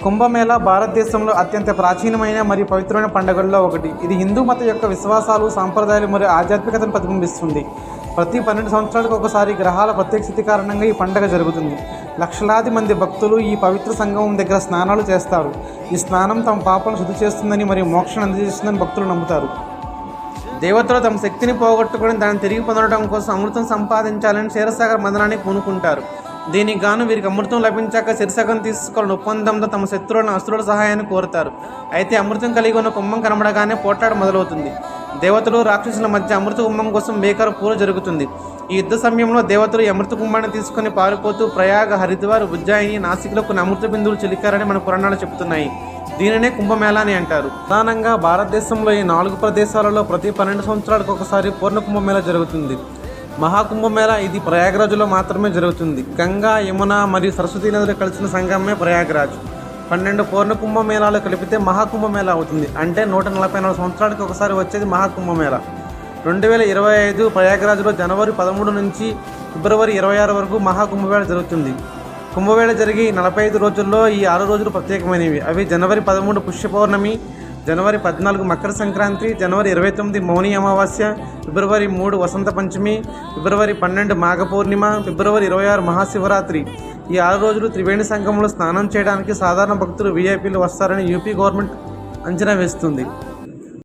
కుంభమేళా భారతదేశంలో అత్యంత ప్రాచీనమైన మరియు పవిత్రమైన పండుగల్లో ఒకటి. ఇది హిందూ మతం యొక్క విశ్వాసాలు, సాంప్రదాయాలు మరియు ఆధ్యాత్మికతను ప్రతిబింబిస్తుంది. ప్రతి 12 సంవత్సరాలకు ఒకసారి గ్రహాల ప్రత్యేక స్థితి కారణంగా ఈ పండుగ జరుగుతుంది. లక్షలాది మంది భక్తులు ఈ పవిత్ర సంగమం దగ్గర స్నానాలు చేస్తారు. ఈ స్నానం తమ పాపాలను శుద్ధి చేస్తుందని మరియు మోక్షాన్ని అందజేస్తుందని భక్తులు నమ్ముతారు. దేవతలు తమ శక్తిని పోగొట్టుకుని దాన్ని తిరిగి పొందడం కోసం అమృతం సంపాదించాలని క్షీరసాగర్ మందనాన్ని పూనుకుంటారు. దీనికి గాను వీరికి అమృతం లభించాక శిరసగం తీసుకోవాలని ఒప్పందంతో తమ శత్రువులను అసురుల సహాయాన్ని కోరుతారు. అయితే అమృతం కలిగి ఉన్న కుంభం కనబడగానే పోట్లాట మొదలవుతుంది. దేవతలు రాక్షసుల మధ్య అమృత కుంభం కోసం భీకర పోరు జరుగుతుంది. ఈ యుద్ధ సమయంలో దేవతలు ఈ అమృత కుంభాన్ని తీసుకుని పారిపోతూ ప్రయాగ, హరిద్వార్, ఉజ్జయిని, నాసిక్లో కొన్ని అమృత బిందువులు చిలికారని మన పురాణాలు చెబుతున్నాయి. దీనినే కుంభమేళా అని అంటారు. ప్రధానంగా భారతదేశంలో ఈ 4 ప్రదేశాలలో ప్రతి 12 సంవత్సరాలకు ఒకసారి పూర్ణ కుంభమేళా జరుగుతుంది. మహాకుంభమేళా ఇది ప్రయాగరాజ్లో మాత్రమే జరుగుతుంది. గంగా, యమున మరియు సరస్వతీ నదులు కలిసిన సంగమే ప్రయాగరాజ్. 12 పూర్ణ కుంభమేళాలు కలిపితే మహాకుంభమేళా అవుతుంది. అంటే 144 సంవత్సరాలకు ఒకసారి వచ్చేది మహాకుంభమేళా. 2025 ప్రయాగరాజ్లో జనవరి 13 నుంచి ఫిబ్రవరి 26 వరకు మహాకుంభమేళా జరుగుతుంది. కుంభమేళా జరిగి 45 రోజుల్లో ఈ 6 రోజులు ప్రత్యేకమైనవి. అవి జనవరి 13 పుష్య పౌర్ణమి, జనవరి 14 మకర సంక్రాంతి, జనవరి 29 మౌని అమావాస్య, ఫిబ్రవరి 3 వసంత పంచమి, ఫిబ్రవరి 12 మాఘ పూర్ణిమ, ఫిబ్రవరి 26 మహాశివరాత్రి. ఈ 6 రోజులు త్రివేణి సంగమంలో స్నానం చేయడానికి సాధారణ భక్తులు, వీఐపీలు వస్తారని యూపీ గవర్నమెంట్ అంచనా వేస్తుంది.